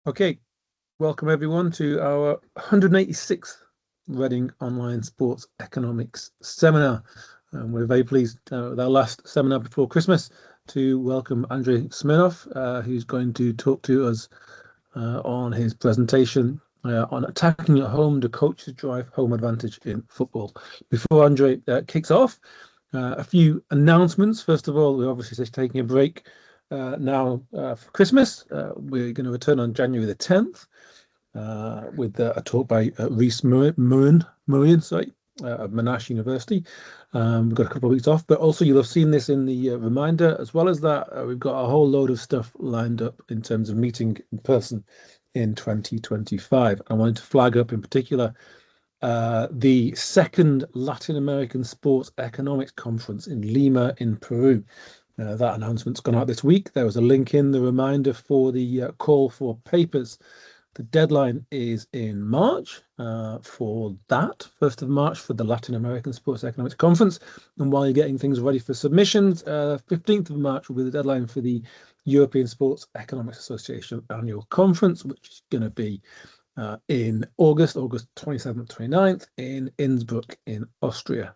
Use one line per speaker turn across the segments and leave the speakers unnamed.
Okay, welcome everyone to our 186th Reading Online Sports Economics Seminar. We're very pleased with our last seminar before Christmas to welcome Andrei Smirnov, who's going to talk to us on his presentation on attacking at home, the coaches drive home advantage in football. Before Andrei kicks off, a few announcements. First of all, we're obviously taking a break now for Christmas. We're going to return on January the 10th with a talk by Rhys Murren, of Monash University. We've got a couple of weeks off, but also you'll have seen this in the reminder. As well as that, we've got a whole load of stuff lined up in terms of meeting in person in 2025. I wanted to flag up in particular the second Latin American Sports Economics Conference in Lima in Peru. That announcement's gone out this week. There was a link in the reminder for the call for papers. The deadline is in March for that, 1st of March, for the Latin American Sports Economics Conference. And while you're getting things ready for submissions, 15th of March will be the deadline for the European Sports Economics Association annual conference, which is going to be in August 27th, 29th in Innsbruck in Austria.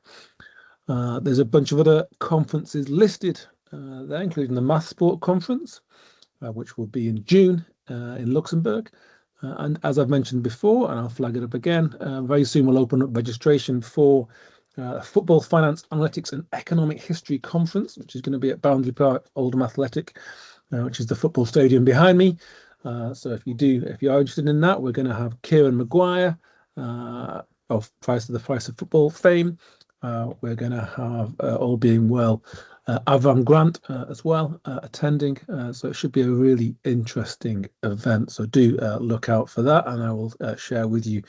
There's a bunch of other conferences listed there, including the Math Sport Conference, which will be in June in Luxembourg. And as I've mentioned before, and I'll flag it up again, very soon we'll open up registration for Football Finance Analytics and Economic History Conference, which is going to be at Boundary Park Oldham Athletic, which is the football stadium behind me. So if you are interested in that, we're going to have Kieran Maguire of Price of Football fame. We're going to have, all being well, Avram Grant as well attending. So it should be a really interesting event. So do look out for that, and I will share with you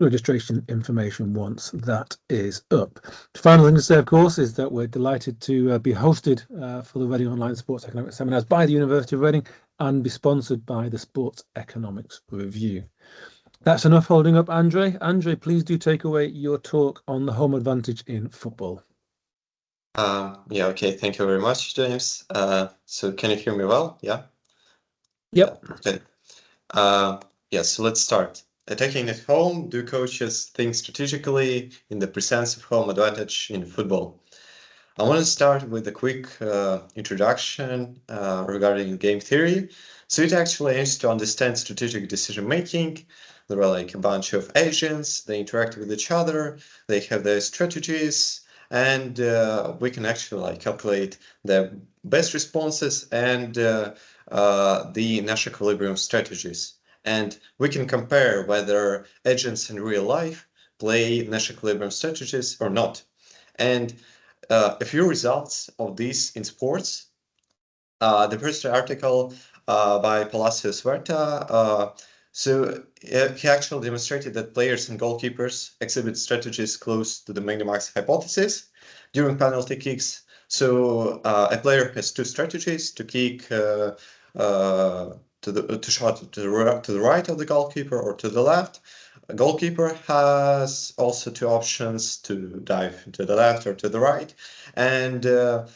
registration information once that is up. The final thing to say, of course, is that we're delighted to be hosted for the Reading Online Sports Economics Seminars by the University of Reading and be sponsored by the Sports Economics Review. That's enough holding up, Andrei. Andrei, please do take away your talk on the home advantage in football.
Yeah, okay. Thank you very much, James. So can you hear me well? Yeah?
Yep.
Okay. Yeah, so let's start. Attacking at home, do coaches think strategically in the presence of home advantage in football? I want to start with a quick introduction regarding game theory. So it actually aims to understand strategic decision making. There are like a bunch of agents, they interact with each other, they have their strategies, and we can actually like calculate the best responses and the Nash equilibrium strategies. And we can compare whether agents in real life play Nash equilibrium strategies or not. And a few results of this in sports. The first article by Palacios Huerta. So he actually demonstrated that players and goalkeepers exhibit strategies close to the Magnamax hypothesis during penalty kicks. So a player has two strategies: to kick to shot to the right of the goalkeeper or to the left. A goalkeeper has also two options: to dive to the left or to the right, and a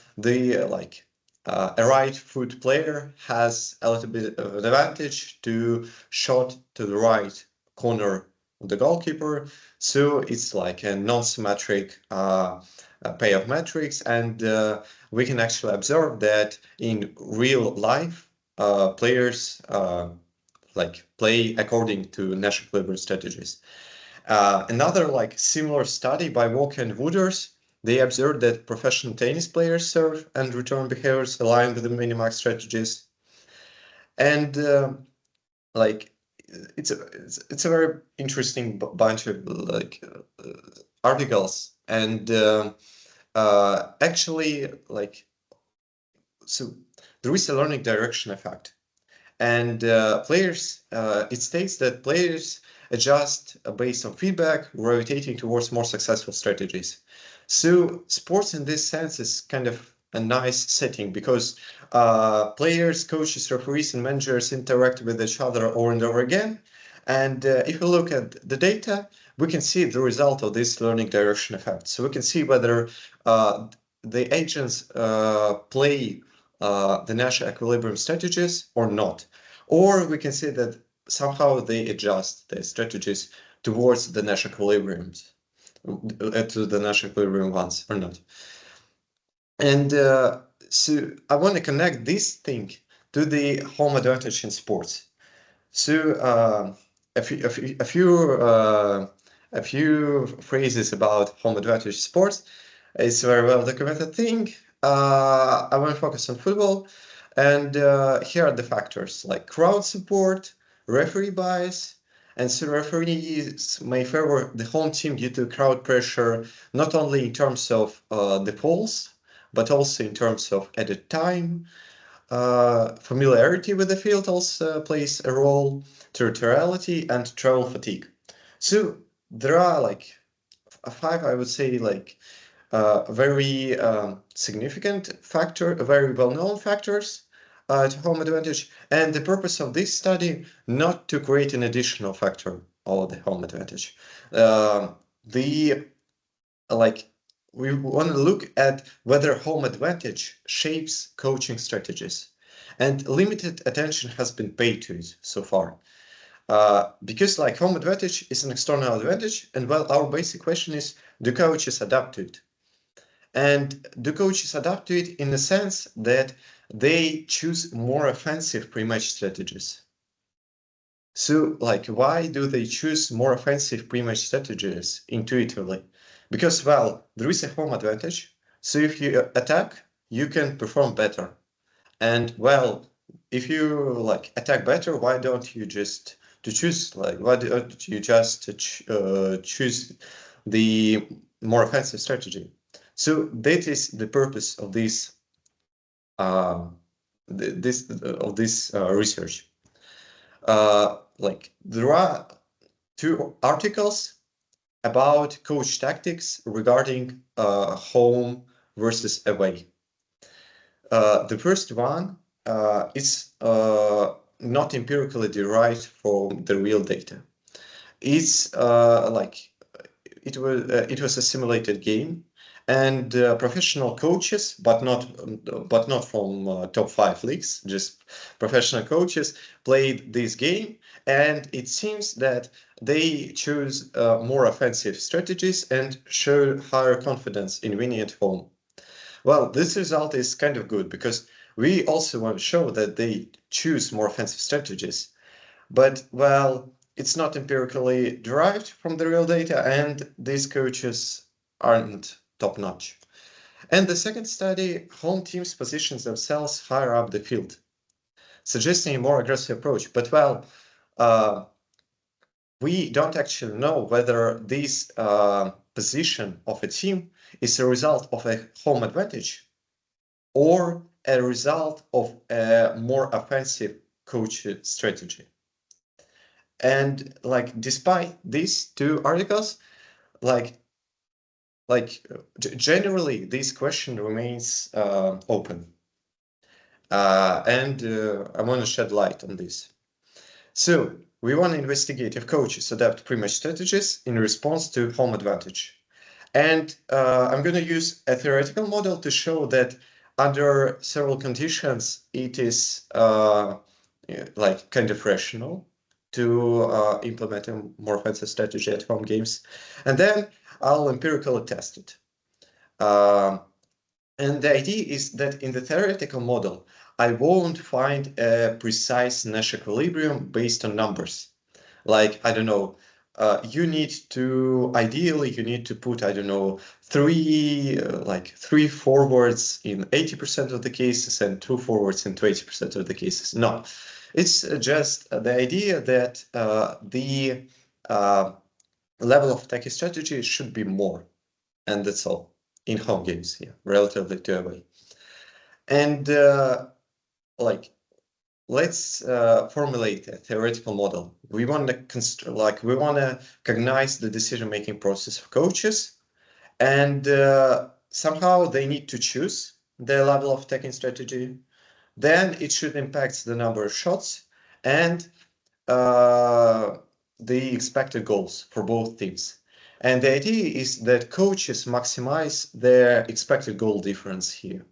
right foot player has a little bit of an advantage to shot to the right corner of the goalkeeper. So it's like a non-symmetric pay of metrics, and we can actually observe that in real life players play according to Nash equilibrium strategies. Another similar study by Walker and Wooders, they observed that professional tennis players serve and return behaviors align with the Minimax strategies. And it's a very interesting bunch of articles, and actually so there is a learning direction effect. And players, it states that players adjust based on feedback, gravitating towards more successful strategies. So sports in this sense is kind of a nice setting, because players, coaches, referees, and managers interact with each other over and over again. And if we look at the data, we can see the result of this learning direction effect. So we can see whether the agents play the Nash equilibrium strategies or not. Or we can say that somehow they adjust their strategies towards the Nash equilibriums, to the Nash equilibrium ones or not. And so I want to connect this thing to the home advantage in sports. So a few phrases about home advantage sports. It's a very well documented thing. I want to focus on football, and here are the factors like crowd support, referee bias, and so referees may favor the home team due to crowd pressure, not only in terms of the polls, but also in terms of added time. Familiarity with the field also plays a role, territoriality, and travel fatigue. So there are like five, I would say, like very significant factor, very well-known factors to home advantage. And the purpose of this study, not to create an additional factor of the home advantage. The like we want to look at whether home advantage shapes coaching strategies, and limited attention has been paid to it so far. Because like home advantage is an external advantage, and well, our basic question is, do coaches adapt to it? And do coaches adapt to it in the sense that they choose more offensive pre-match strategies? So, like, why do they choose more offensive pre-match strategies intuitively? Because, well, there is a home advantage. So if you attack, you can perform better. And, well, if you like attack better, why don't you just to choose like why don't you just choose the more offensive strategy? So that is the purpose of this research. Like there are two articles about coach tactics regarding home versus away. The first one is not empirically derived from the real data. It's like it was a simulated game, and professional coaches, but not from top 5 leagues, just professional coaches played this game, and it seems that they choose more offensive strategies and show higher confidence in winning at home. Well, this result is kind of good because we also want to show that they choose more offensive strategies. But, well, it's not empirically derived from the real data, and these coaches aren't top-notch. And the second study, home teams position themselves higher up the field, suggesting a more aggressive approach. But, well, we don't actually know whether this position of a team is a result of a home advantage or a result of a more offensive coach strategy. And like despite these two articles, like generally this question remains open, and I want to shed light on this. So we want to investigate if coaches adapt pre-match strategies in response to home advantage. And I'm going to use a theoretical model to show that under several conditions, it is like kind of rational to implement a more offensive strategy at home games. And then I'll empirically test it. And the idea is that in the theoretical model, I won't find a precise Nash equilibrium based on numbers. Like, I don't know, ideally, you need to put, I don't know, three forwards in 80% of the cases and 2 forwards in 20% of the cases. No, it's just the idea that the level of attacking strategy should be more, and that's all in home games, yeah, relatively to away. And like, let's formulate a theoretical model. We want to cognize the decision-making process of coaches, and somehow they need to choose their level of attacking strategy. Then it should impact the number of shots and the expected goals for both teams. And the idea is that coaches maximize their expected goal difference here.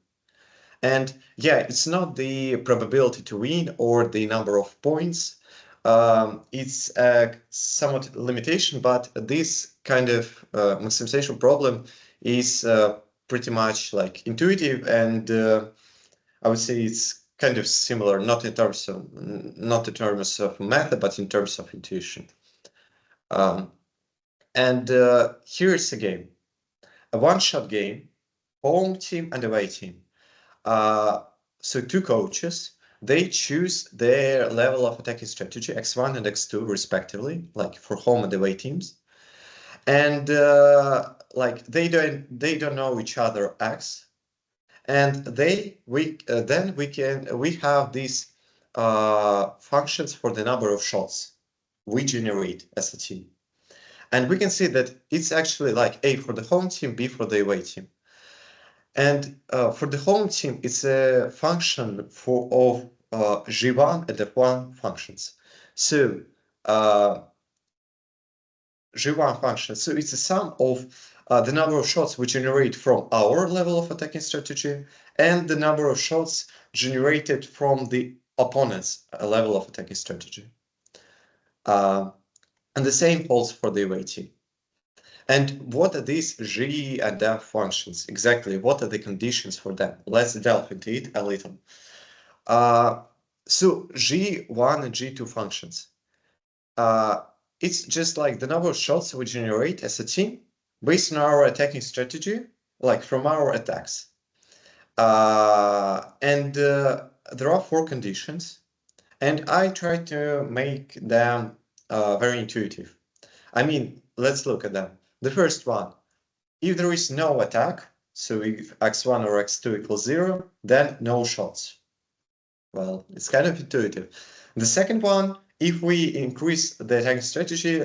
And yeah, it's not the probability to win or the number of points. It's a somewhat limitation, but this kind of maximization problem is pretty much like intuitive, and I would say it's kind of similar, not in terms of method, but in terms of intuition. And here's a game, a one-shot game, home team and away team. So two coaches, they choose their level of attacking strategy, X1 and X2 respectively, like for home and away teams. And like they don't know each other X, and then we have these functions for the number of shots we generate as a team. And we can see that it's actually like A for the home team, B for the away team. And for the home team, it's a function of G1 and F1 functions. So G1 function, so it's a sum of the number of shots we generate from our level of attacking strategy and the number of shots generated from the opponent's level of attacking strategy. And the same holds for the away team. And what are these G and F functions? Exactly, what are the conditions for them? Let's delve into it a little. So G1 and G2 functions. It's just like the number of shots we generate as a team based on our attacking strategy, like from our attacks. And there are four conditions, and I try to make them very intuitive. I mean, let's look at them. The first one, if there is no attack, so if x1 or x2 equals 0, then no shots. Well, it's kind of intuitive. The second one, if we increase the attacking strategy,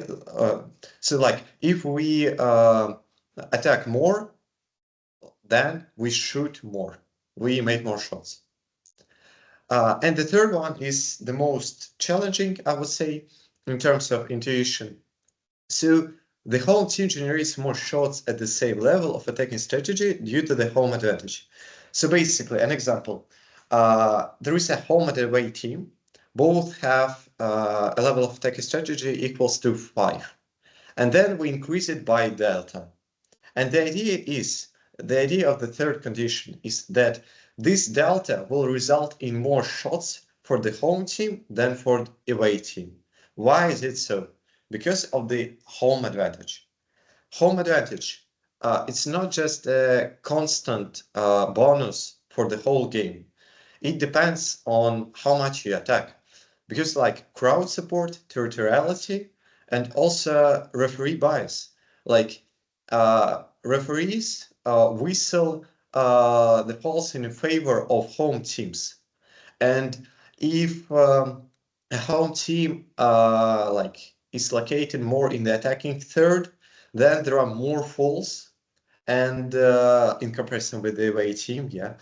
so like if we attack more, then we shoot more. We make more shots. And the third one is the most challenging, I would say, in terms of intuition. So the home team generates more shots at the same level of attacking strategy due to the home advantage. So basically, an example, there is a home and away team. Both have a level of attacking strategy equals to 5. And then we increase it by delta. And the idea of the third condition is that this delta will result in more shots for the home team than for the away team. Why is it so? Because of the home advantage. Home advantage, it's not just a constant bonus for the whole game. It depends on how much you attack. Because like crowd support, territoriality, and also referee bias. Like referees whistle the falls in favor of home teams. And if a home team like is located more in the attacking third, then there are more falls, and in comparison with the away team, yeah,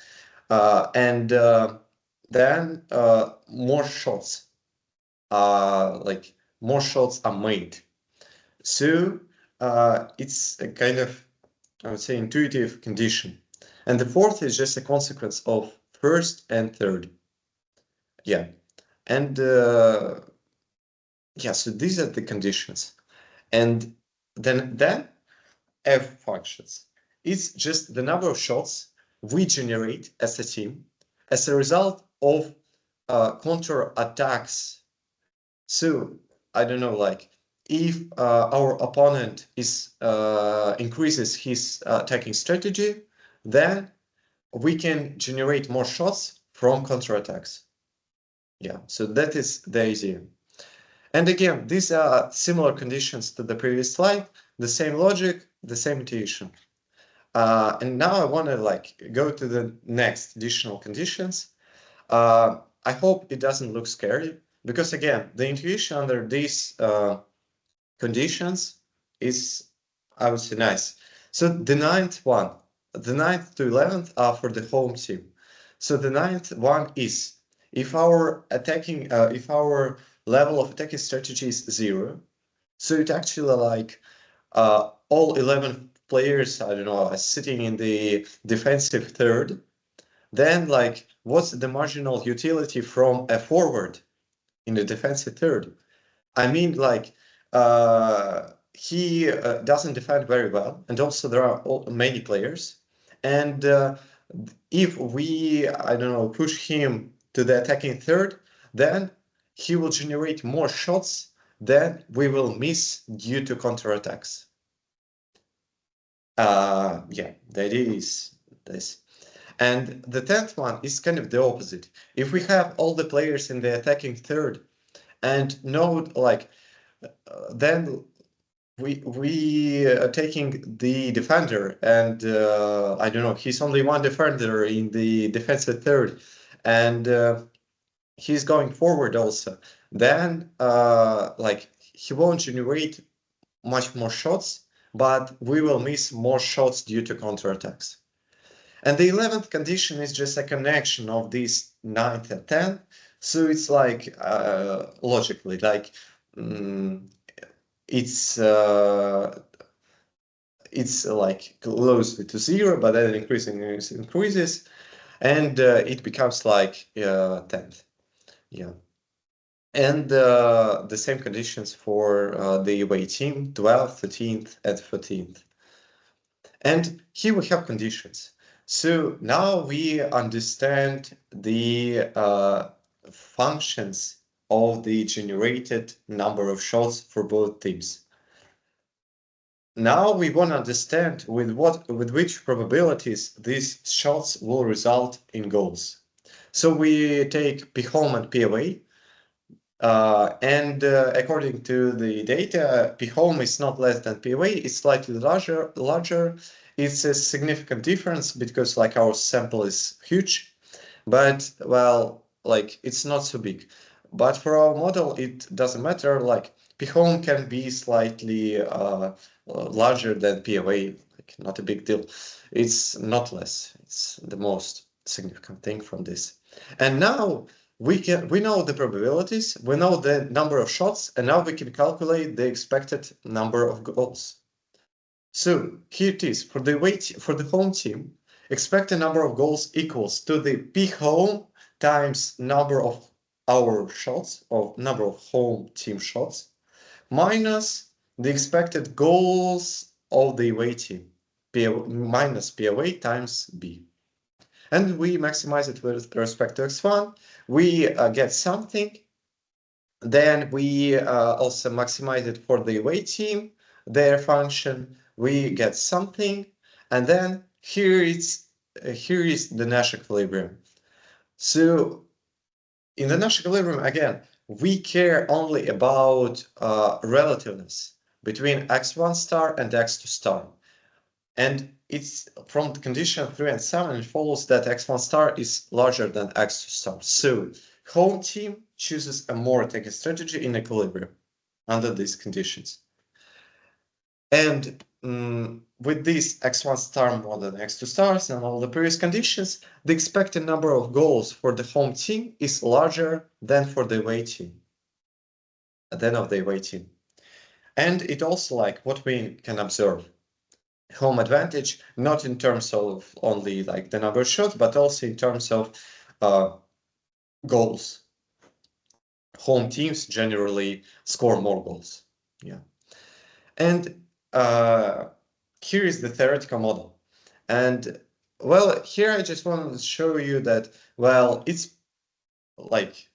and then more shots, like more shots are made. So it's a kind of, I would say, intuitive condition. And the fourth is just a consequence of first and third. Yeah. And yeah, so these are the conditions. And then F functions. It's just the number of shots we generate as a team as a result of counter attacks. So I don't know, like if our opponent is increases his attacking strategy, then we can generate more shots from counterattacks. Yeah, so that is the idea. And again, these are similar conditions to the previous slide, the same logic, the same intuition. And now I want to like go to the next additional conditions. I hope it doesn't look scary, because again, the intuition under these conditions is, I would say, nice. So the ninth to 11th are for the home team. So the ninth one is if our level of attacking strategy is 0, so it actually like all 11 players, I don't know, are sitting in the defensive third, then like what's the marginal utility from a forward in the defensive third? I mean, like he doesn't defend very well, and also there are many players, and if we, I don't know, push him to the attacking third, then he will generate more shots than we will miss due to counterattacks. Yeah, the idea is this. And the 10th one is kind of the opposite. If we have all the players in the attacking third and no, like, then we are taking the defender and I don't know, he's only one defender in the defensive third and he's going forward also, then like he won't generate much more shots, but we will miss more shots due to counterattacks. And the 11th condition is just a connection of these 9th and 10th. So it's like logically, like it's like close to 0, but then increases, and it becomes like 10th. Yeah. And the same conditions for the away team, 12th, 13th, and 14th. And here we have conditions. So now we understand the functions of the generated number of shots for both teams. Now we want to understand with which probabilities these shots will result in goals. So we take P home and P away. And according to the data, P home is not less than P away. It's slightly larger. It's a significant difference because like our sample is huge, but well, like it's not so big. But for our model, it doesn't matter. Like P home can be slightly larger than P away, like not a big deal. It's not less. It's the most significant thing from this. And now we know the probabilities, we know the number of shots, and now we can calculate the expected number of goals. So here it is for the home team. Expected number of goals equals to the P home times number of our shots, or number of home team shots, minus the expected goals of the away team, minus P away times B. And we maximize it with respect to x1. We get something. Then we also maximize it for the away team, their function. We get something. And then here is the Nash equilibrium. So in the Nash equilibrium, again, we care only about relativeness between x1 star and x2 star. And it's from condition 3 and 7, it follows that x1 star is larger than x2 star. So home team chooses a more attacking strategy in equilibrium under these conditions. And with this x1 star more than x2 stars and all the previous conditions, the expected number of goals for the home team is larger than for the away team, And it also like what we can observe. Home advantage, not in terms of only like the number of shots, but also in terms of goals. Home teams generally score more goals. Yeah. And here is the theoretical model. And well, here I just want to show you that, well, it's like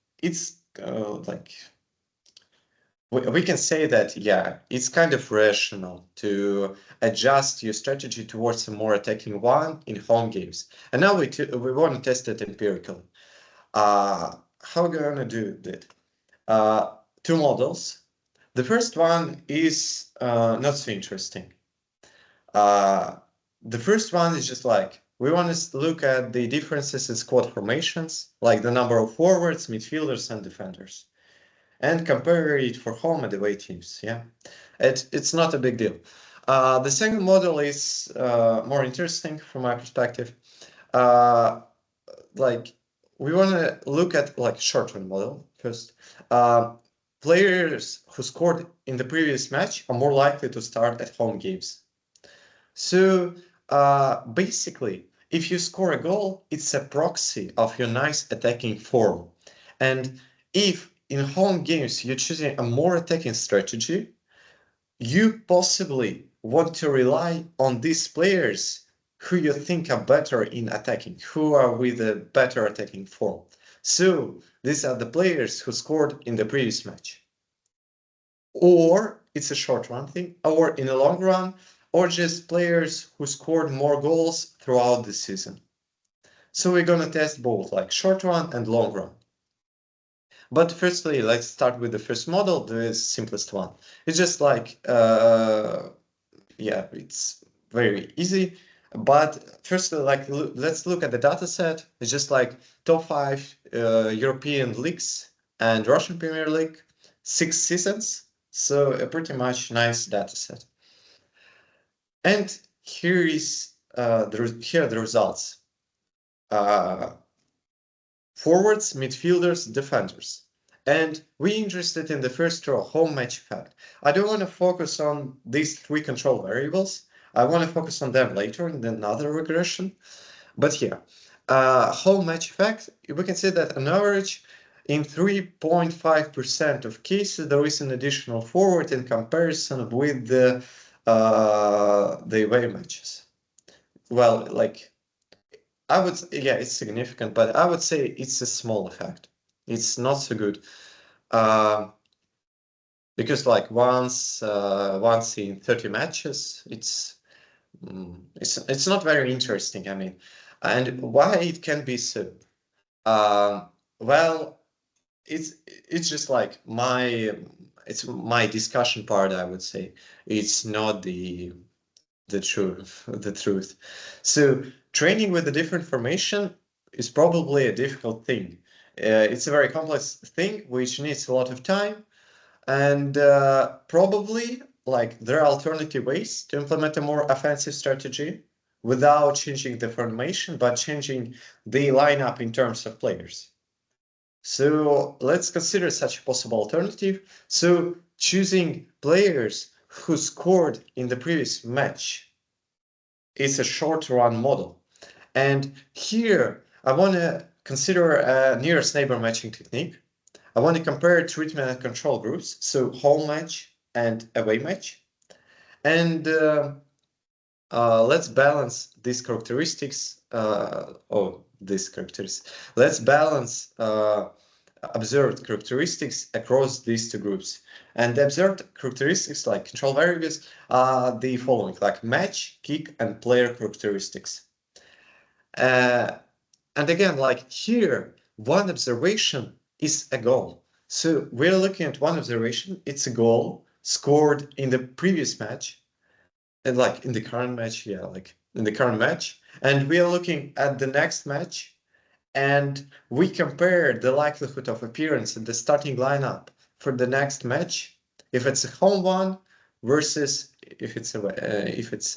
we can say that, yeah, it's kind of rational to adjust your strategy towards a more attacking one in home games. And now we want to test it empirically. How are we going to do that? Two models. The first one is not so interesting. The first one is just like, we want to look at the differences in squad formations, like the number of forwards, midfielders, and defenders, and compare it for home and away teams. Yeah, it's not a big deal. The second model is more interesting from my perspective. Like we want to look at like short-term model first. Players who scored in the previous match are more likely to start at home games. So basically, if you score a goal, it's a proxy of your nice attacking form. And if in home games you're choosing a more attacking strategy, you possibly want to rely on these players who you think are better in attacking, who are with a better attacking form. So these are the players who scored in the previous match. Or it's a short run thing, or in a long run, or just players who scored more goals throughout the season. So we're going to test both, like short run and long run. But firstly, let's start with the first model, the simplest one. It's just like, yeah, it's very easy. But firstly, like, let's look at the data set. It's just like top 5 European leagues and Russian Premier League, 6 seasons. So a pretty much nice data set. And here is here are the results. Forwards, midfielders, defenders. And we're interested in the first row, home match effect. I don't want to focus on these 3 control variables. I want to focus on them later in another regression. But here, home match effect, we can see that on average, in 3.5% of cases, there is an additional forward in comparison with the away matches. Well, like, I would, yeah, it's significant, but I would say it's a small effect. It's not so good. Because like once in 30 matches, it's not very interesting. I mean, and why it can be so? Well, it's just like it's my discussion part, I would say. It's not the truth. So training with a different formation is probably a difficult thing. It's a very complex thing which needs a lot of time, and probably like there are alternative ways to implement a more offensive strategy without changing the formation, but changing the lineup in terms of players. So let's consider such a possible alternative. So choosing players who scored in the previous match is a short run model. And here I want to consider a nearest neighbor matching technique. I want to compare treatment and control groups, so home match and away match. And let's balance these characteristics. Let's balance observed characteristics across these 2 groups. And the observed characteristics, like control variables, are the following, like match, kick, and player characteristics. And again, like here, one observation is a goal. So we're looking at one observation, it's a goal scored in the previous match, and like in the current match, yeah, like in the current match. And we are looking at the next match, and we compare the likelihood of appearance in the starting lineup for the next match, if it's a home one versus if it's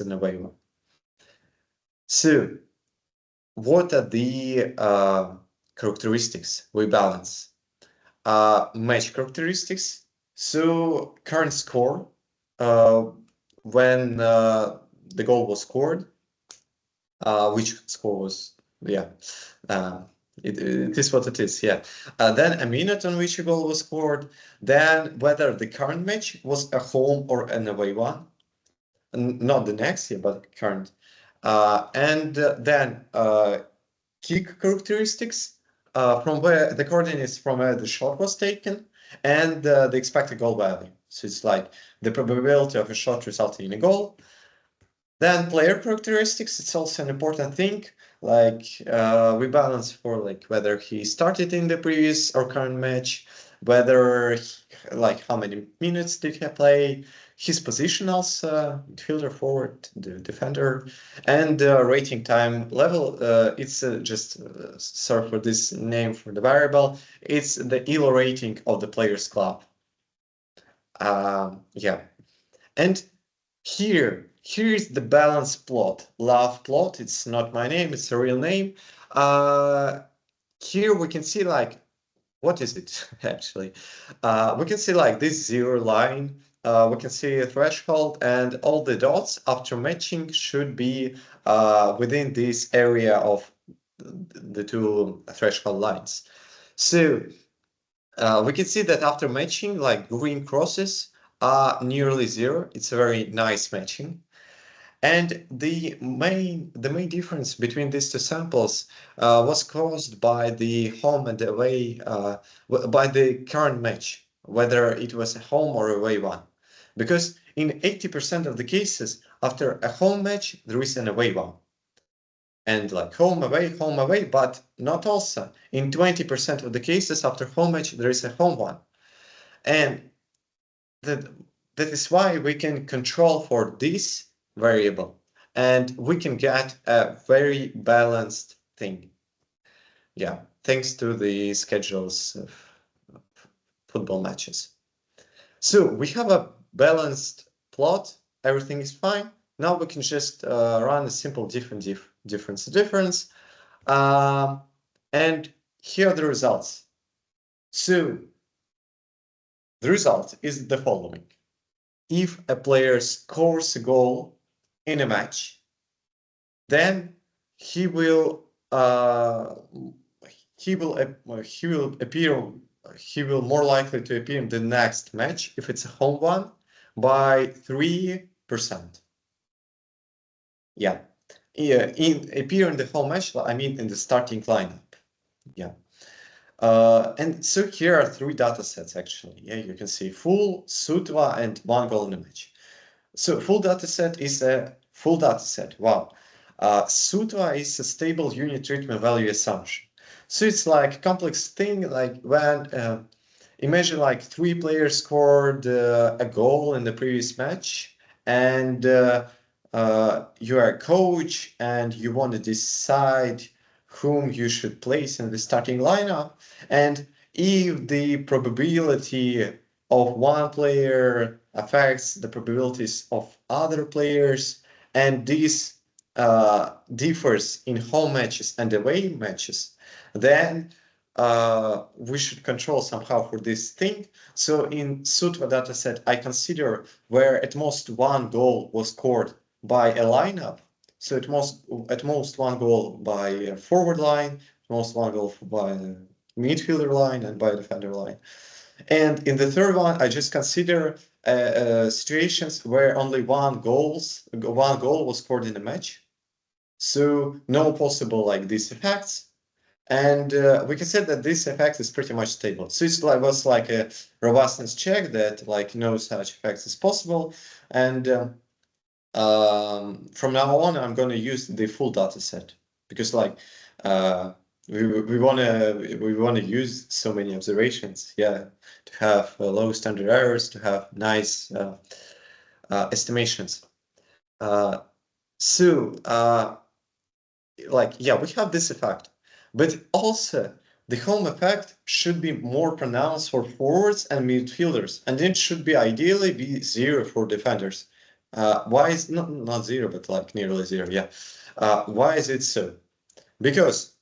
an away one. So what are the characteristics we balance? Match characteristics. So current score when the goal was scored, which score was, yeah, it is what it is, yeah. Then a minute on which a goal was scored, then whether the current match was a home or an away one, not the next year, but current. And then kick characteristics, from where the coordinates from where the shot was taken, and the expected goal value. So it's like the probability of a shot resulting in a goal. Then player characteristics, it's also an important thing. Like we balance for like whether he started in the previous or current match, whether like how many minutes did he play, his position also, midfielder, forward, the defender, and rating time level. It's just sorry for this name for the variable. It's the ELO rating of the player's club. Yeah, and here is the balance plot, love plot. It's not my name, it's a real name. Here we can see like, what is it actually? We can see like this 0 line we can see a threshold, and all the dots after matching should be within this area of the two threshold lines. So we can see that after matching, like green crosses are nearly zero. It's a very nice matching. And the main difference between these two samples was caused by the home and away, by the current match, whether it was a home or away one. Because in 80% of the cases, after a home match, there is an away one. And like home away, but not also. In 20% of the cases, after home match, there is a home one. And that is why we can control for this variable, and we can get a very balanced thing. Yeah, thanks to the schedules of football matches. So we have a balanced plot, everything is fine. Now we can just run a simple difference. And here are the results. So the result is the following. If a player scores a goal in a match, then he will more likely to appear in the next match if it's a home one by 3%. Yeah, appear in the home match. I mean, in the starting lineup. Yeah. And so here are three data sets actually. Yeah, you can see full, Sutva, and one goal in a match. So full data set is a full data set. Wow. Sutva is a stable unit treatment value assumption. So it's like a complex thing, like when imagine like three players scored a goal in the previous match, and you are a coach and you want to decide whom you should place in the starting lineup. And if the probability of one player affects the probabilities of other players, and this differs in home matches and away matches, then we should control somehow for this thing. So in Sutva dataset, I consider where at most one goal was scored by a lineup. So at most one goal by a forward line, at most one goal by a midfielder line, and by a defender line. And in the third one, I just consider situations where only one goal was scored in a match. So no possible like these effects. And we can say that this effect is pretty much stable. So it was like a robustness check that like no such effects is possible. And from now on, I'm going to use the full data set because like we want to use so many observations, yeah, to have low standard errors, to have nice estimations. Like, yeah, we have this effect, but also the home effect should be more pronounced for forwards and midfielders, and it should be ideally be zero for defenders. Why is not zero, but like nearly zero? Yeah. Why is it so? Because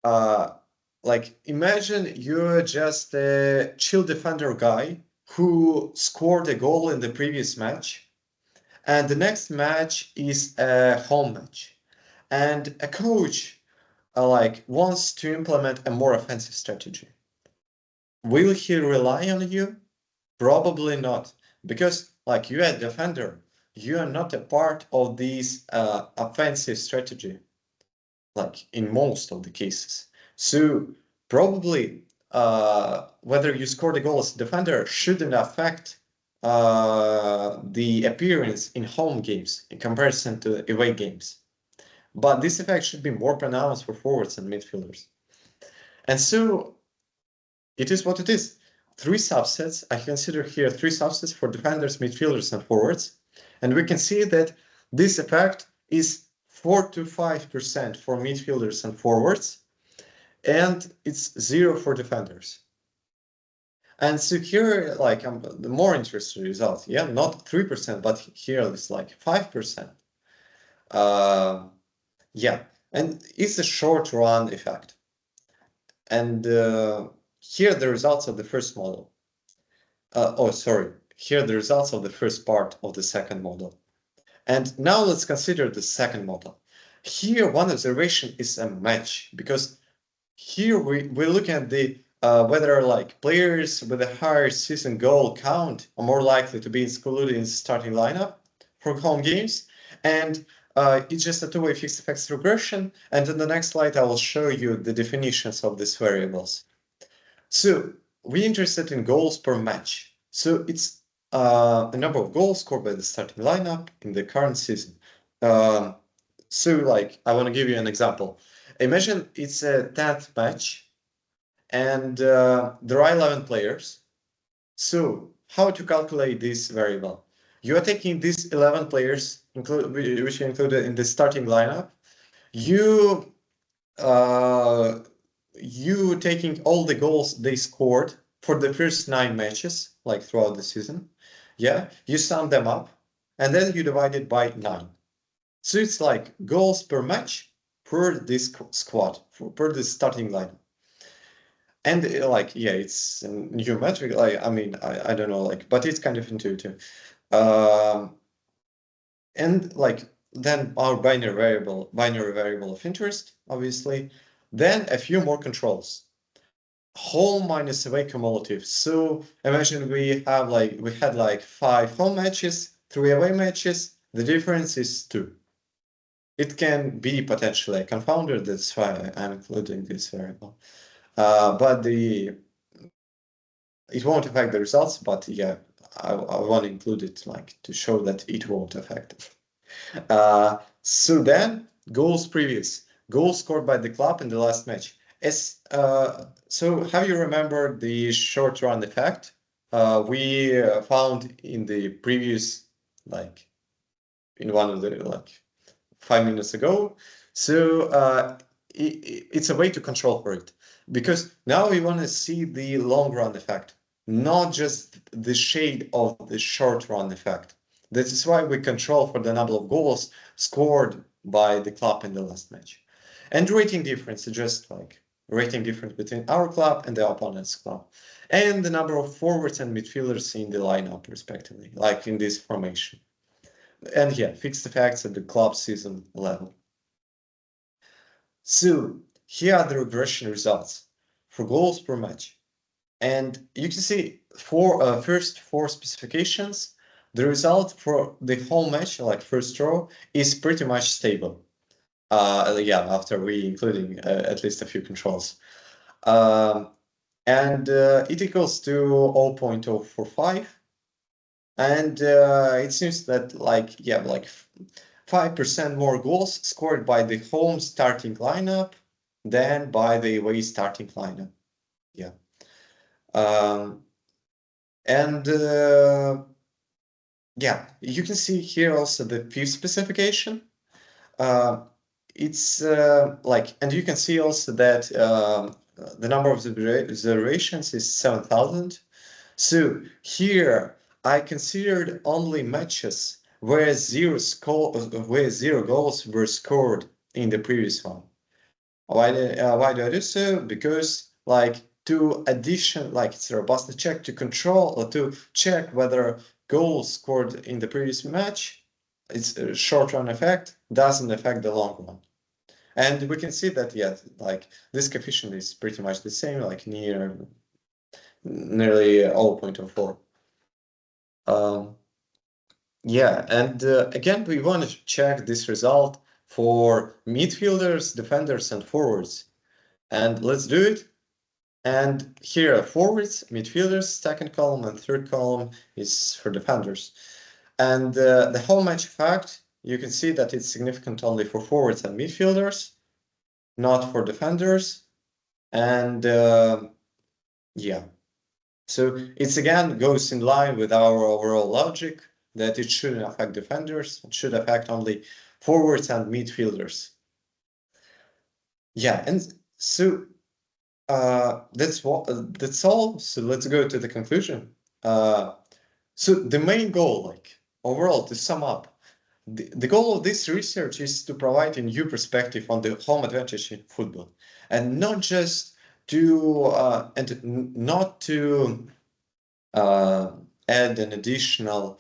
like imagine you're just a chill defender guy who scored a goal in the previous match, and the next match is a home match, and a coach like wants to implement a more offensive strategy. Will he rely on you? Probably not, because like you are a defender, you are not a part of this offensive strategy, like in most of the cases. So probably whether you scored a goal as a defender shouldn't affect the appearance in home games in comparison to away games. But this effect should be more pronounced for forwards and midfielders. And so it is what it is. Three subsets. I consider here three subsets for defenders, midfielders, and forwards. And we can see that this effect is 4 to 5% for midfielders and forwards, and it's 0 for defenders. And so here, like, the more interesting result, yeah, not 3%, but here it's like 5%. Yeah, and it's a short run effect. And here the results of the first model. Oh, sorry, here are the results of the first part of the second model. And now let's consider the second model. Here, one observation is a match, because here we're looking at the whether like players with a higher season goal count are more likely to be included in the starting lineup for home games. And it's just a two-way fixed effects regression. And in the next slide, I will show you the definitions of these variables. So we're interested in goals per match. So it's the number of goals scored by the starting lineup in the current season. So like, I want to give you an example. Imagine it's a 10th match and there are 11 players. So how to calculate this variable? You are taking these 11 players, which are included in the starting lineup. You taking all the goals they scored for the first 9 matches, like throughout the season. Yeah, you sum them up, and then you divide it by 9. So it's like goals per match per this squad, per this starting lineup. And like, yeah, it's geometric. Like, I mean, I don't know, like, but it's kind of intuitive. And like, then our binary variable of interest, obviously. Then a few more controls. Home minus away cumulative. So imagine we had like 5 home matches, 3 away matches. The difference is 2. It can be potentially a confounder. That's why I'm including this variable. But it won't affect the results. But yeah, I want to include it like to show that it won't affect it. So then goals scored by the club in the last match. So have you remembered the short run effect we found in the previous, like in one of the 5 minutes ago? So it's a way to control for it, because now we want to see the long run effect, not just the shade of the short run effect. This is why we control for the number of goals scored by the club in the last match. And rating difference is just like rating difference between our club and the opponent's club. And the number of forwards and midfielders in the lineup, respectively, like in this formation. And yeah, fixed effects at the club season level. So here are the regression results for goals per match. And you can see for first 4 specifications, the result for the whole match, like first row, is pretty much stable. Yeah, after we including at least a few controls. And it equals to 0.045. And it seems that like 5% more goals scored by the home starting lineup than by the away starting lineup. Yeah. And yeah, you can see here also the fifth specification. It's like, and you can see also that the number of observations is 7,000. So here I considered only matches where zero goals were scored in the previous one. Why do I do so? Because like it's a robust check to control or to check whether goals scored in the previous match, it's a short run effect, doesn't affect the long run. And we can see that, yeah, like this coefficient is pretty much the same, like nearly 0.04. Yeah, and again, we want to check this result for midfielders, defenders, and forwards. And let's do it. And here are forwards, midfielders, second column, and third column is for defenders. And the whole match effect, you can see that it's significant only for forwards and midfielders, not for defenders. And yeah, so it's again goes in line with our overall logic that it shouldn't affect defenders, it should affect only forwards and midfielders. Yeah, and so that's all. So let's go to the conclusion. So the main goal, like overall, to sum up, the goal of this research is to provide a new perspective on the home advantage in football, and not just to not to add an additional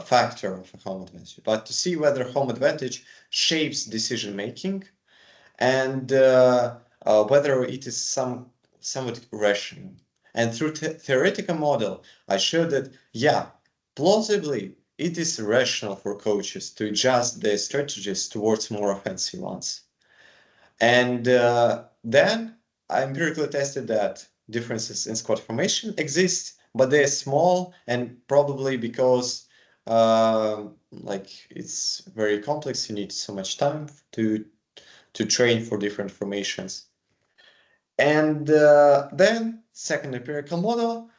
factor of a home advantage, but to see whether home advantage shapes decision making and whether it is somewhat rational. And through theoretical model, I showed that, yeah, plausibly, it is rational for coaches to adjust their strategies towards more offensive ones. And then I empirically tested that differences in squad formation exist, but they're small, and probably because like it's very complex, you need so much time to train for different formations. And then second empirical model,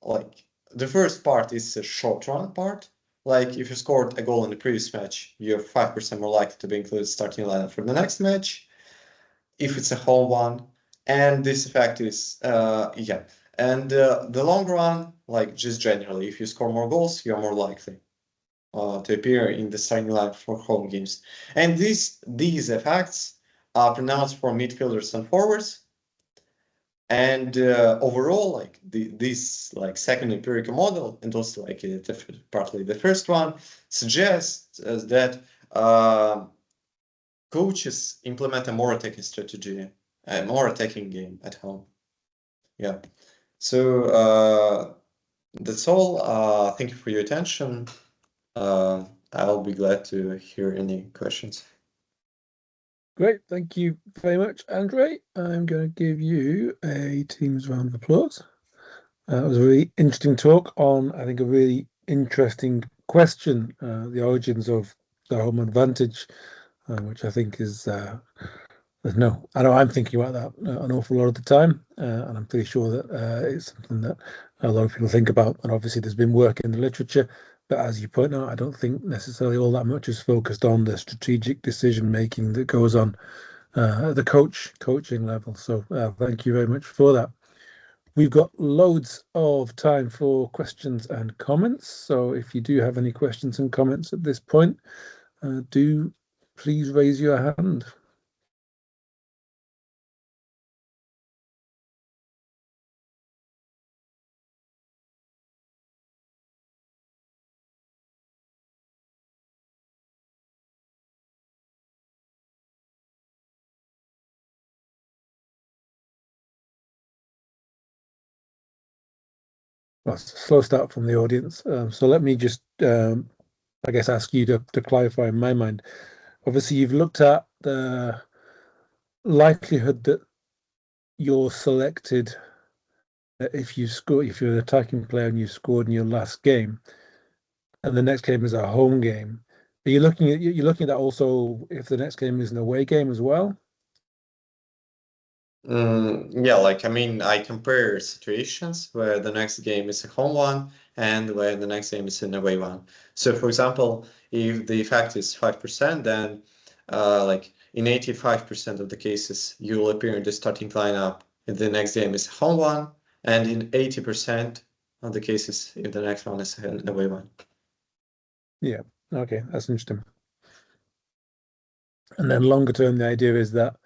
like the first part is a short run part. Like if you scored a goal in the previous match, you're 5% more likely to be included starting lineup for the next match, if it's a home one. And this effect is, yeah. And the long run, like just generally, if you score more goals, you're more likely to appear in the starting lineup for home games. And these effects are pronounced for midfielders and forwards. And overall, like this like second empirical model, and also like partly the first one, suggests that coaches implement a more attacking strategy, a more attacking game at home. Yeah. So that's all. Thank you for your attention. I'll be glad to hear any questions.
Great, thank you very much, Andrei. I'm going to give you a Teams round of applause. It was a really interesting talk on, I think, a really interesting question, the origins of the home advantage, which I think is, I know I'm thinking about that an awful lot of the time, and I'm pretty sure that it's something that a lot of people think about. And obviously, there's been work in the literature, but as you point out, I don't think necessarily all that much is focused on the strategic decision making that goes on at the coaching level. So thank you very much for that. We've got loads of time for questions and comments. So if you do have any questions and comments at this point, do please raise your hand. Well, it's a slow start from the audience. So let me just, I guess, ask you to clarify in my mind. Obviously, you've looked at the likelihood that you're selected if you're an attacking player and you scored in your last game, and the next game is a home game. Are you looking at that also if the next game is an away game as well?
Yeah, like I mean, I compare situations where the next game is a home one and where the next game is an away one. So, for example, if the effect is 5%, then like in 85% of the cases, you will appear in the starting lineup if the next game is a home one, and in 80% of the cases, if the next one is an away one.
Yeah. Okay, that's interesting. And then longer term, the idea is that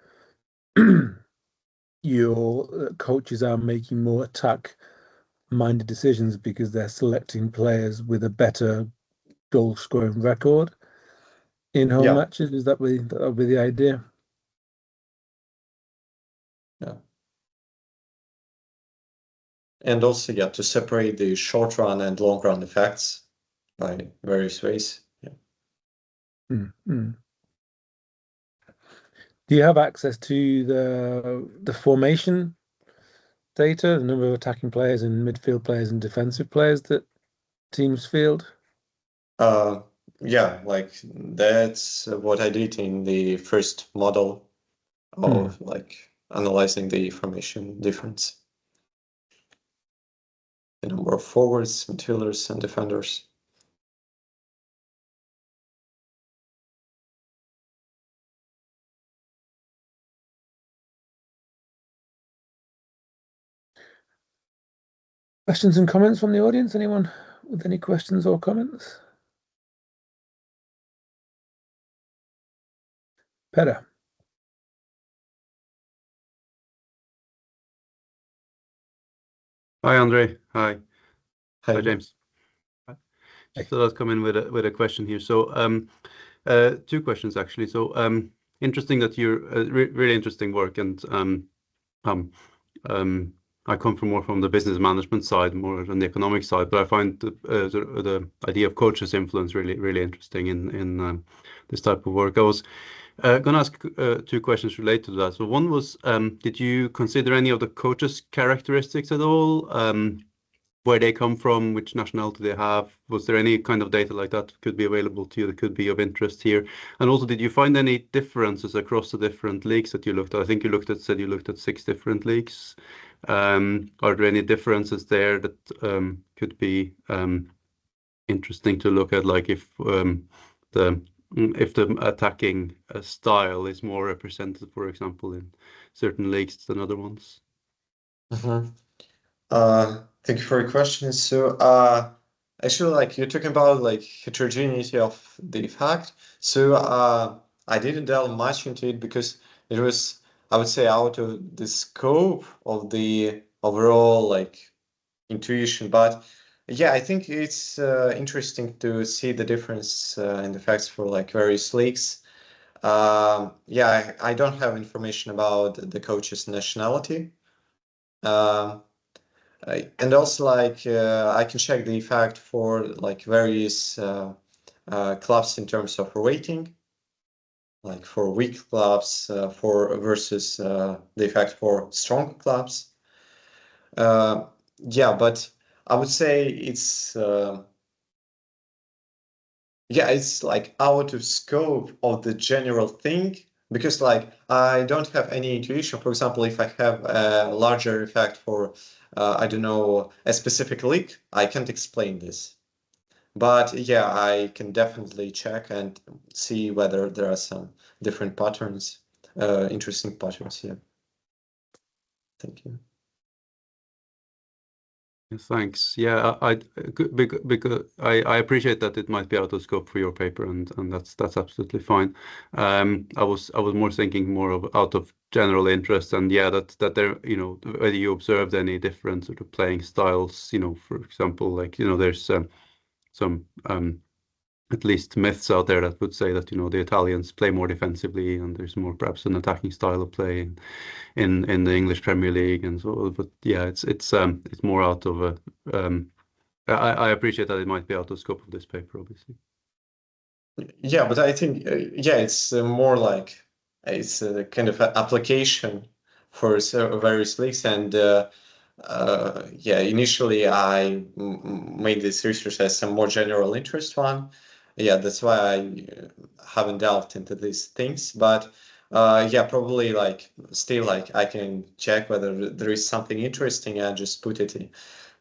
your coaches are making more attack-minded decisions because they're selecting players with a better goal-scoring record in home
Yeah,
matches. Is that that'll be the idea?
yeah. And also, yeah, to separate the short run and long run effects by various ways. Yeah.
Mm. Do you have access to the formation data, the number of attacking players and midfield players and defensive players that teams field?
Yeah, like that's what I did in the first model of like analyzing the formation difference. The number of forwards, midfielders, and defenders.
Questions and comments from the audience? Anyone with any questions or comments? Petter.
Hi, Andrei. Hi. Hi, James.
Hey.
So let's come in with a question here. So two questions actually. So interesting that you're really interesting work, and I come from more from the business management side, more on the economic side, but I find the idea of coaches' influence really interesting in this type of work. I was going to ask two questions related to that. So one was, did you consider any of the coaches' characteristics at all? Where they come from, which nationality they have? Was there any kind of data like that could be available to you that could be of interest here? And also, did you find any differences across the different leagues that you looked at? I think you looked at 6 different leagues. Are there any differences there that could be interesting to look at, like if the attacking style is more represented, for example, in certain leagues than other ones?
Thank you for your question. So, actually, like you're talking about like heterogeneity of the effect. So, I didn't delve much into it because it was, I would say, out of the scope of the overall like intuition. But yeah, I think it's interesting to see the difference in the effects for like various leagues. Yeah, I don't have information about the coach's nationality. And also like I can check the effect for like various clubs in terms of rating, like for weak clubs for versus the effect for strong clubs. Yeah, but I would say it's yeah, it's like out of scope of the general thing, because like I don't have any intuition. For example, if I have a larger effect for I don't know, a specific league, I can't explain this. But yeah, I can definitely check and see whether there are some different patterns, interesting patterns here. Thank you.
Thanks. Yeah, because I appreciate that it might be out of scope for your paper, and that's absolutely fine. I was more thinking more of out of general interest, and yeah, that there, you know, whether you observed any different sort of playing styles, you know, for example, like, you know, there's some at least myths out there that would say that, you know, the Italians play more defensively and there's more perhaps an attacking style of play in the English Premier League and so. But yeah, it's more out of a. I appreciate that it might be out of scope of this paper, obviously.
Yeah, but I think yeah, it's more like it's a kind of application for various leagues, and yeah, initially I made this research as some more general interest one. Yeah, that's why I haven't delved into these things. But yeah, probably like still like I can check whether there is something interesting and just put it in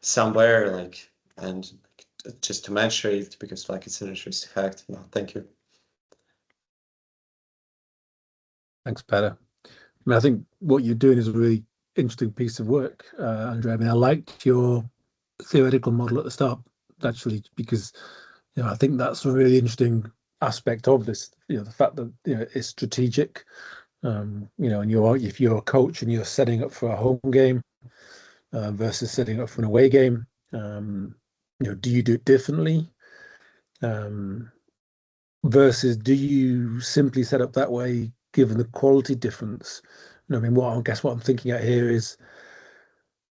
somewhere like and just to mention it because like it's an interesting fact. Yeah, thank you.
Thanks, Peter. I mean, I think what you're doing is a really interesting piece of work, Andrei. I mean, I liked your theoretical model at the start, actually, because you know I think that's a really interesting aspect of this. You know, the fact that you know it's strategic. You know, and if you're a coach and you're setting up for a home game versus setting up for an away game, you know, do you do it differently? Versus do you simply set up that way given the quality difference? You know, I mean, what I'm thinking at here is,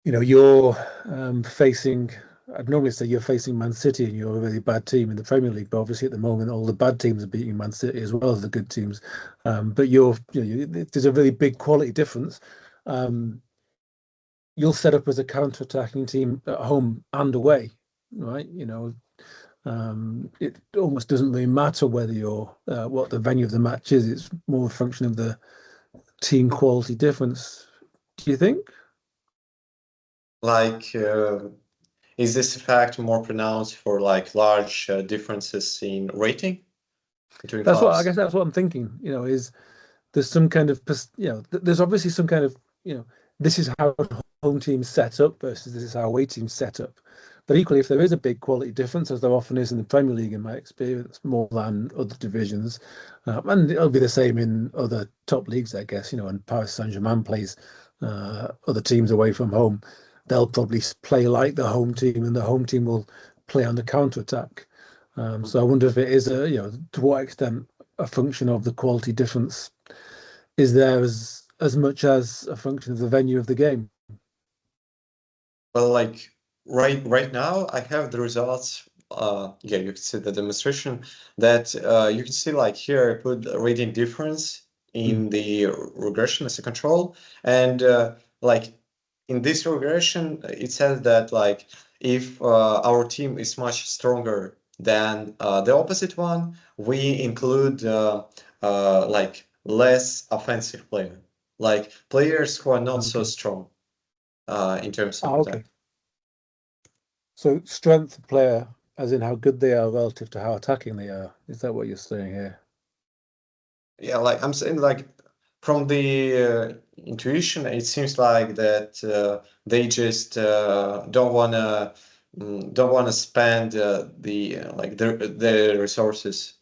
you know, you're facing. I'd normally say you're facing Man City and you're a really bad team in the Premier League, but obviously at the moment all the bad teams are beating Man City as well as the good teams. But there's a really big quality difference. You'll set up as a counter-attacking team at home and away, right? You know, it almost doesn't really matter whether you're what the venue of the match is. It's more a function of the team quality difference. Do you think?
Like, is this effect more pronounced for like large differences in rating between
That's what I
clubs?
guess. That's what I'm thinking. You know, is there's some kind of there's obviously some kind of this is how home teams set up versus this is how away teams set up. But equally, if there is a big quality difference, as there often is in the Premier League, in my experience, more than other divisions, and it'll be the same in other top leagues, I guess. You know, and Paris Saint-Germain plays other teams away from home. they'll probably play like the home team, and the home team will play on the counter attack. So I wonder if it is to what extent a function of the quality difference is there as much as a function of the venue of the game.
Well, like right now, I have the results. Yeah, you can see the demonstration that you can see like here I put the reading difference in the regression as a control, and like in this regression, it says that like if our team is much stronger than the opposite one, we include like less offensive player, like players who are not so strong in terms of attack.
Okay. So strength of player, as in how good they are relative to how attacking they are. Is that what you're saying here?
Yeah, like I'm saying, like from the intuition, it seems like that they just don't wanna spend like their resources,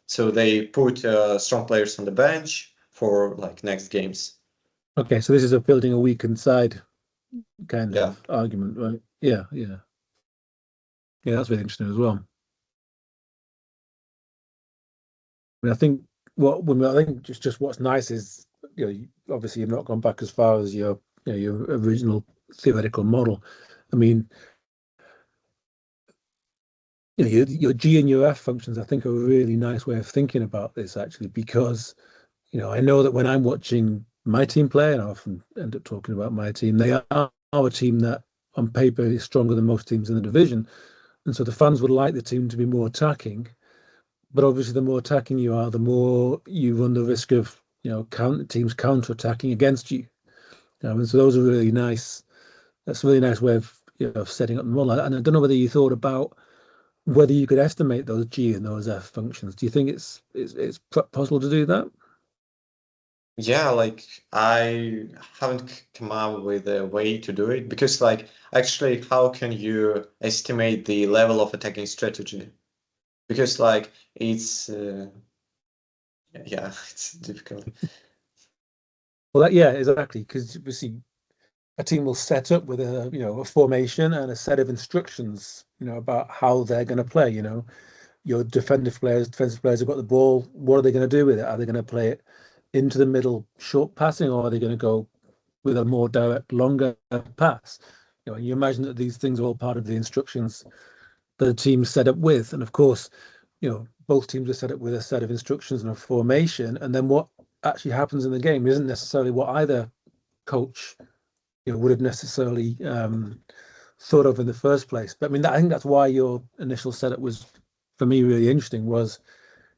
so they put strong players on the bench for like next games.
Okay, so this is a building a weakened side kind
Yeah.
of argument, right? Yeah, yeah. Yeah, that's really interesting as well. I mean, I think I think just what's nice is obviously you've not gone back as far as your original theoretical model. I mean, your G and your F functions I think are a really nice way of thinking about this actually, because I know that when I'm watching my team play, and I often end up talking about my team, they are a team that on paper is stronger than most teams in the division, and so the fans would like the team to be more attacking. But obviously, the more attacking you are, the more you run the risk of teams counter-attacking against you. And so those are really nice. That's a really nice way of setting up the model. And I don't know whether you thought about whether you could estimate those G and those F functions. Do you think it's possible to do that?
Yeah, like I haven't come up with a way to do it because like actually how can you estimate the level of attacking strategy? Because like it's yeah, it's difficult.
Well, yeah, exactly. Because obviously, a team will set up with a formation and a set of instructions, about how they're going to play. Your defensive players have got the ball. What are they going to do with it? Are they going to play it into the middle, short passing, or are they going to go with a more direct, longer pass? And you imagine that these things are all part of the instructions that a team's set up with. And of course, both teams are set up with a set of instructions and a formation. And then what actually happens in the game isn't necessarily what either coach would have necessarily thought of in the first place. But I mean, I think that's why your initial setup was, for me, really interesting. Was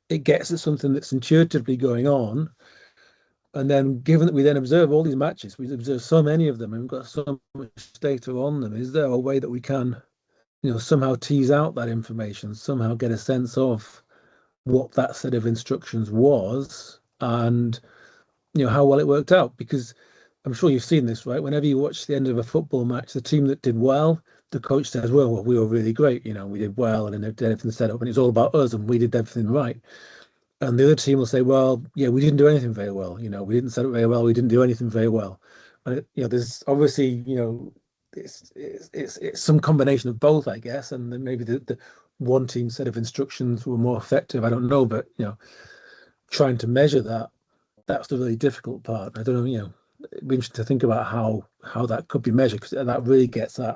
it gets at something that's intuitively going on, and then given that we then observe all these matches, we observe so many of them, and we've got so much data on them. Is there a way that we can, somehow tease out that information, somehow get a sense of what that set of instructions was, and how well it worked out? Because I'm sure you've seen this, right? Whenever you watch the end of a football match, the team that did well, the coach says, well, we were really great. We did well and did everything set up, and it's all about us, and we did everything right. And the other team will say, well, yeah, we didn't do anything very well. We didn't set up very well. We didn't do anything very well. And there's obviously, it's some combination of both, I guess. And then maybe the one team set of instructions were more effective. I don't know, but trying to measure that's the really difficult part. I don't know, it'd be interesting to think about how that could be measured, because that really gets at,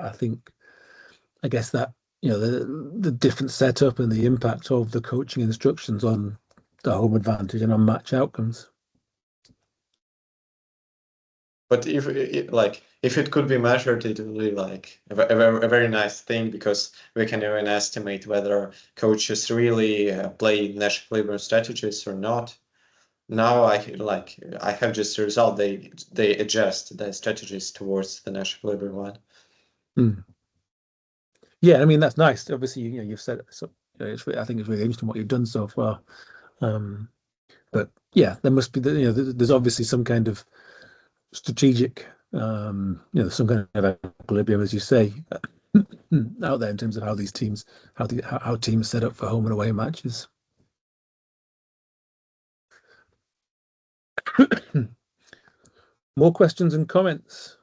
I guess that the different setup and the impact of the coaching instructions on the home advantage and on match outcomes.
But if it could be measured, it would be like a very nice thing because we can even estimate whether coaches really play Nash equilibrium strategies or not. Now I have just a result. They adjust their strategies towards the Nash equilibrium one.
Hmm. Yeah, I mean that's nice. Obviously, you've said it, so I think it's really interesting what you've done so far. But yeah, there must be there's obviously some kind of strategic, some kind of equilibrium, as you say, out there in terms of how these teams, how teams set up for home and away matches. More questions and comments.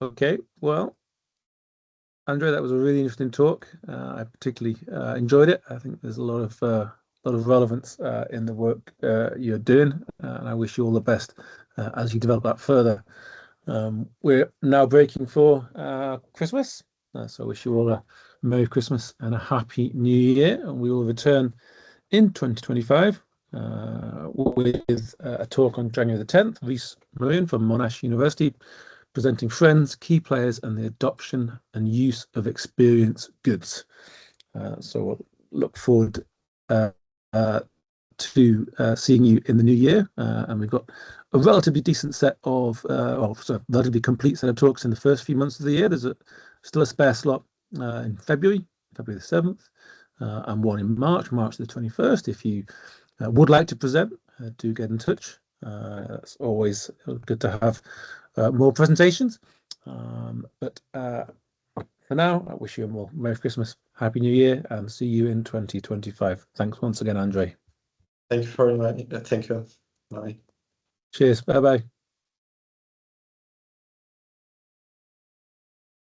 Okay, well, Andrei, that was a really interesting talk. I particularly enjoyed it. I think there's a lot of relevance in the work you're doing, and I wish you all the best as you develop that further. We're now breaking for Christmas, so I wish you all a Merry Christmas and a Happy New Year, and we will return in 2025 with a talk on January the 10th. Rhys Marine from Monash University, presenting Friends, Key Players and the Adoption and Use of Experience Goods. So we'll look forward to seeing you in the new year. And we've got a relatively decent set of, relatively complete set of talks in the first few months of the year. There's still a spare slot in February the 7th, and one in March the 21st. If you would like to present, do get in touch. It's always good to have more presentations. But for now, I wish you a Merry Christmas, Happy New Year, and see you in 2025. Thanks once again, Andrei.
Thank you very much. Thank you. Bye.
Cheers. Bye-bye.